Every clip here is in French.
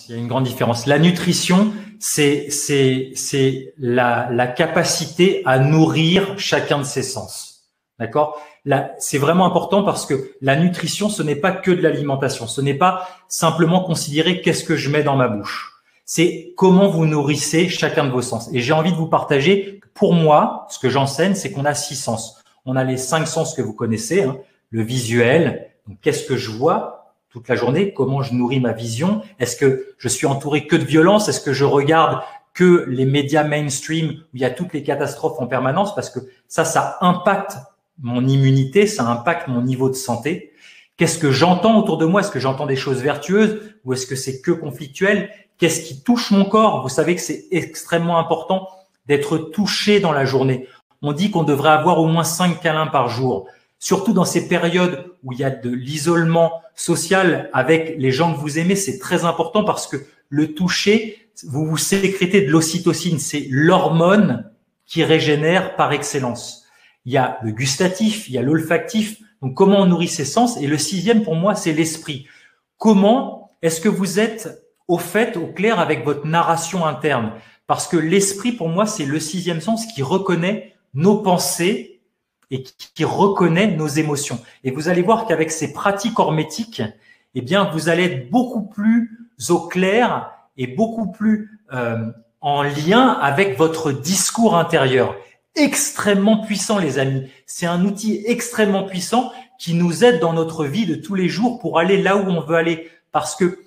Il y a une grande différence. La nutrition, c'est la capacité à nourrir chacun de ses sens. D'accord? Là, c'est vraiment important parce que la nutrition, ce n'est pas que de l'alimentation. Ce n'est pas simplement considérer qu'est-ce que je mets dans ma bouche. C'est comment vous nourrissez chacun de vos sens. Et j'ai envie de vous partager, pour moi, ce que j'enseigne, c'est qu'on a 6 sens. On a les 5 sens que vous connaissez, hein, le visuel. Donc, qu'est-ce que je vois toute la journée? Comment je nourris ma vision? Est-ce que je suis entouré que de violence? Est-ce que je regarde que les médias mainstream où il y a toutes les catastrophes en permanence? Parce que ça impacte mon immunité, ça impacte mon niveau de santé. Qu'est-ce que j'entends autour de moi? Est-ce que j'entends des choses vertueuses ou est-ce que c'est que conflictuel? Qu'est-ce qui touche mon corps? Vous savez que c'est extrêmement important d'être touché dans la journée. On dit qu'on devrait avoir au moins 5 câlins par jour. Surtout dans ces périodes où il y a de l'isolement social avec les gens que vous aimez, c'est très important parce que le toucher, vous sécrétez de l'ocytocine. C'est l'hormone qui régénère par excellence. Il y a le gustatif, il y a l'olfactif. Donc, comment on nourrit ses sens? Et le 6e, pour moi, c'est l'esprit. Comment est-ce que vous êtes au fait, au clair avec votre narration interne? Parce que l'esprit, pour moi, c'est le 6e sens qui reconnaît nos pensées et qui reconnaît nos émotions. Et vous allez voir qu'avec ces pratiques hormétiques, eh bien, vous allez être beaucoup plus au clair et beaucoup plus en lien avec votre discours intérieur. Extrêmement puissant, les amis. C'est un outil extrêmement puissant qui nous aide dans notre vie de tous les jours pour aller là où on veut aller. Parce que,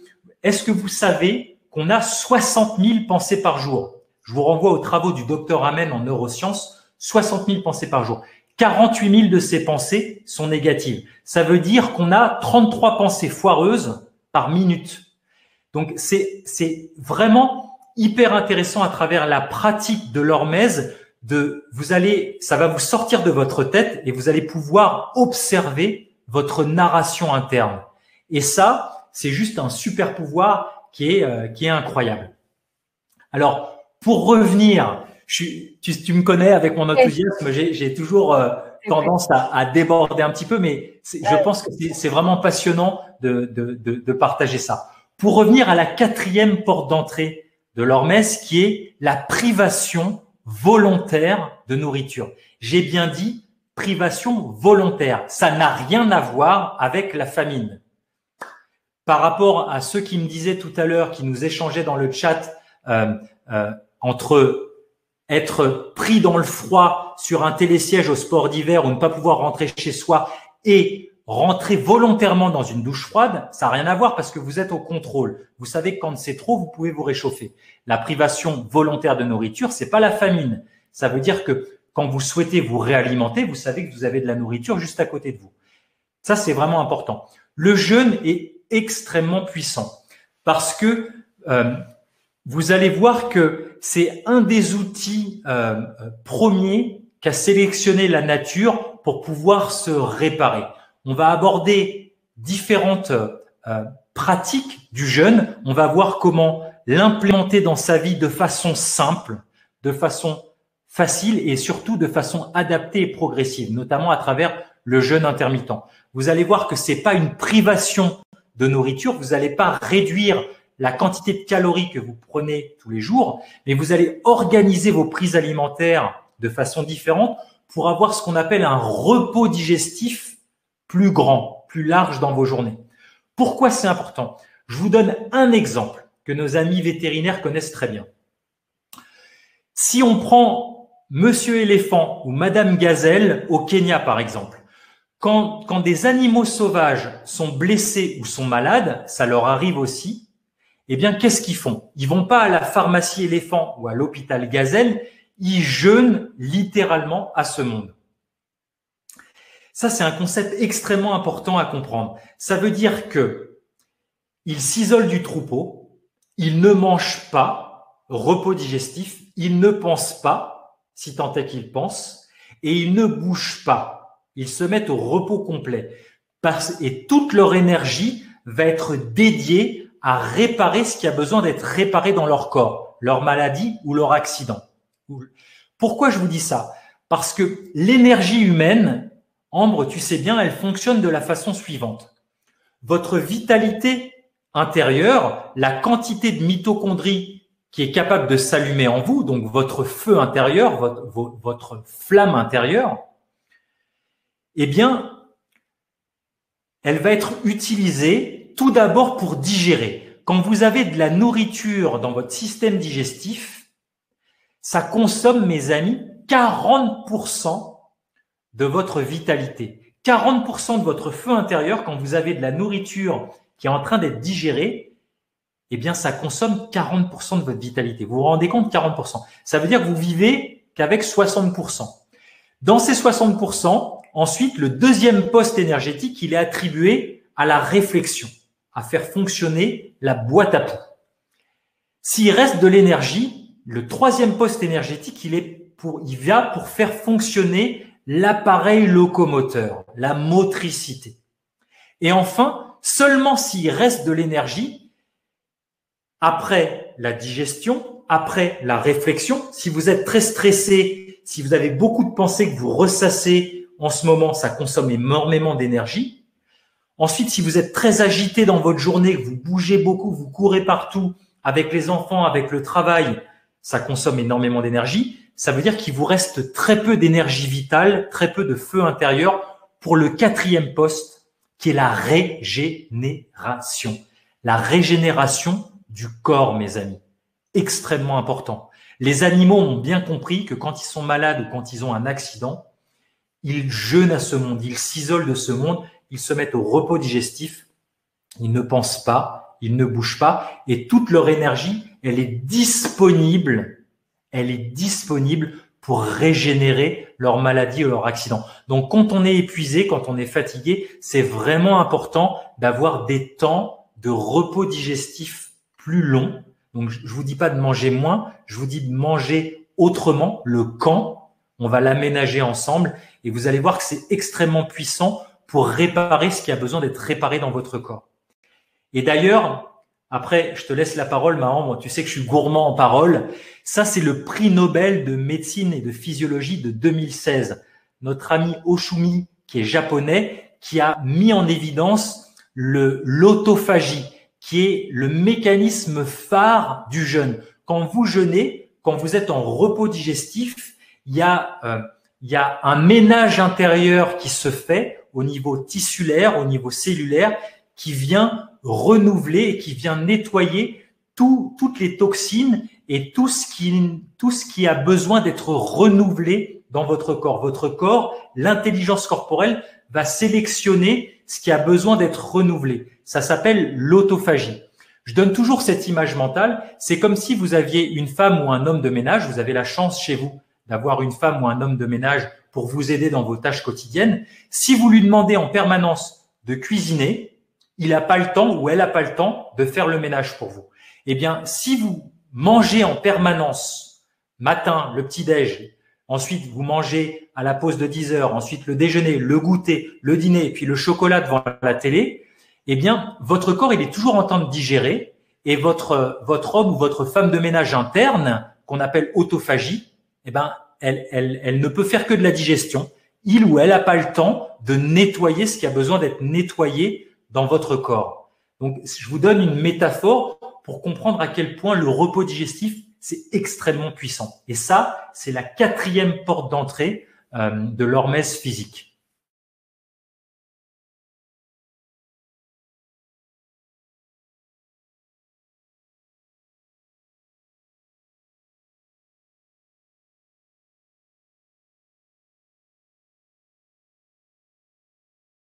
est-ce que vous savez qu'on a 60 000 pensées par jour? Je vous renvoie aux travaux du docteur Amen en neurosciences. 60 000 pensées par jour. 48 000 de ces pensées sont négatives. Ça veut dire qu'on a 33 pensées foireuses par minute. Donc, c'est vraiment hyper intéressant à travers la pratique de l'hormèse. Ça va vous sortir de votre tête et vous allez pouvoir observer votre narration interne. Et ça, c'est juste un super pouvoir qui est incroyable. Alors, pour revenir, tu me connais avec mon enthousiasme, j'ai toujours tendance à déborder un petit peu, mais je pense que c'est vraiment passionnant de partager ça. Pour revenir à la 4e porte d'entrée de l'hormèse, qui est la privation volontaire de nourriture. J'ai bien dit privation volontaire. Ça n'a rien à voir avec la famine. Par rapport à ceux qui me disaient tout à l'heure, qui nous échangeaient dans le chat entre être pris dans le froid sur un télésiège au sport d'hiver ou ne pas pouvoir rentrer chez soi et rentrer volontairement dans une douche froide, ça n'a rien à voir parce que vous êtes au contrôle. Vous savez que quand c'est trop, vous pouvez vous réchauffer. La privation volontaire de nourriture, c'est pas la famine. Ça veut dire que quand vous souhaitez vous réalimenter, vous savez que vous avez de la nourriture juste à côté de vous. Ça, c'est vraiment important. Le jeûne est extrêmement puissant parce que vous allez voir que c'est un des outils premiers qu'a sélectionné la nature pour pouvoir se réparer. On va aborder différentes pratiques du jeûne. On va voir comment l'implémenter dans sa vie de façon simple, de façon facile et surtout de façon adaptée et progressive, notamment à travers le jeûne intermittent. Vous allez voir que c'est pas une privation de nourriture. Vous n'allez pas réduire la quantité de calories que vous prenez tous les jours, mais vous allez organiser vos prises alimentaires de façon différente pour avoir ce qu'on appelle un repos digestif plus grand, plus large dans vos journées. Pourquoi c'est important? Je vous donne un exemple que nos amis vétérinaires connaissent très bien. Si on prend Monsieur éléphant ou Madame gazelle au Kenya, par exemple, quand des animaux sauvages sont blessés ou sont malades, ça leur arrive aussi, eh bien, qu'est-ce qu'ils font? Ils vont pas à la pharmacie éléphant ou à l'hôpital gazelle, ils jeûnent littéralement à ce monde. Ça, c'est un concept extrêmement important à comprendre. Ça veut dire que ils s'isolent du troupeau, ils ne mangent pas, repos digestif, ils ne pensent pas, si tant est qu'ils pensent, et ils ne bougent pas. Ils se mettent au repos complet. Et toute leur énergie va être dédiée à réparer ce qui a besoin d'être réparé dans leur corps, leur maladie ou leur accident. Pourquoi je vous dis ça? Parce que l'énergie humaine, Ambre, tu sais bien, elle fonctionne de la façon suivante. Votre vitalité intérieur, la quantité de mitochondries qui est capable de s'allumer en vous, donc votre feu intérieur, votre flamme intérieure, eh bien, elle va être utilisée tout d'abord pour digérer. Quand vous avez de la nourriture dans votre système digestif, ça consomme, mes amis, 40% de votre vitalité. 40% de votre feu intérieur, quand vous avez de la nourriture qui est en train d'être digérée, eh bien, ça consomme 40% de votre vitalité. Vous vous rendez compte, 40%. Ça veut dire que vous vivez qu'avec 60%. Dans ces 60%, ensuite, le deuxième poste énergétique, il est attribué à la réflexion, à faire fonctionner la boîte à poux. S'il reste de l'énergie, le troisième poste énergétique, il vient pour faire fonctionner l'appareil locomoteur, la motricité. Et enfin, seulement s'il reste de l'énergie, après la digestion, après la réflexion, si vous êtes très stressé, si vous avez beaucoup de pensées que vous ressassez en ce moment, ça consomme énormément d'énergie. Ensuite, si vous êtes très agité dans votre journée, que vous bougez beaucoup, vous courez partout avec les enfants, avec le travail, ça consomme énormément d'énergie. Ça veut dire qu'il vous reste très peu d'énergie vitale, très peu de feu intérieur pour le quatrième poste, qui est la régénération. La régénération du corps, mes amis. Extrêmement important. Les animaux ont bien compris que quand ils sont malades ou quand ils ont un accident, ils jeûnent à ce monde, ils s'isolent de ce monde, ils se mettent au repos digestif, ils ne pensent pas, ils ne bougent pas et toute leur énergie, elle est disponible pour régénérer leur maladie ou leur accident. Donc, quand on est épuisé, quand on est fatigué, c'est vraiment important d'avoir des temps de repos digestif plus longs. Donc, je vous dis pas de manger moins, je vous dis de manger autrement. Le quand, on va l'aménager ensemble et vous allez voir que c'est extrêmement puissant pour réparer ce qui a besoin d'être réparé dans votre corps. Et d'ailleurs, après, je te laisse la parole, Mahan. Moi, tu sais que je suis gourmand en parole. Ça, c'est le prix Nobel de médecine et de physiologie de 2016. Notre ami Oshumi, qui est japonais, qui a mis en évidence l'autophagie, qui est le mécanisme phare du jeûne. Quand vous jeûnez, quand vous êtes en repos digestif, il y a un ménage intérieur qui se fait au niveau tissulaire, au niveau cellulaire, qui vient renouveler et qui vient nettoyer toutes les toxines et tout ce qui a besoin d'être renouvelé dans votre corps. Votre corps, l'intelligence corporelle va sélectionner ce qui a besoin d'être renouvelé. Ça s'appelle l'autophagie. Je donne toujours cette image mentale. C'est comme si vous aviez une femme ou un homme de ménage. Vous avez la chance chez vous d'avoir une femme ou un homme de ménage pour vous aider dans vos tâches quotidiennes. Si vous lui demandez en permanence de cuisiner, il n'a pas le temps ou elle n'a pas le temps de faire le ménage pour vous. Eh bien, si vous mangez en permanence, matin, le petit-déj, ensuite vous mangez à la pause de 10 heures, ensuite le déjeuner, le goûter, le dîner et puis le chocolat devant la télé, eh bien, votre corps, il est toujours en train de digérer et votre homme ou votre femme de ménage interne, qu'on appelle autophagie, eh ben, elle ne peut faire que de la digestion. Il ou elle n'a pas le temps de nettoyer ce qui a besoin d'être nettoyé dans votre corps. Donc, je vous donne une métaphore pour comprendre à quel point le repos digestif, c'est extrêmement puissant. Et ça, c'est la quatrième porte d'entrée de l'hormèse physique.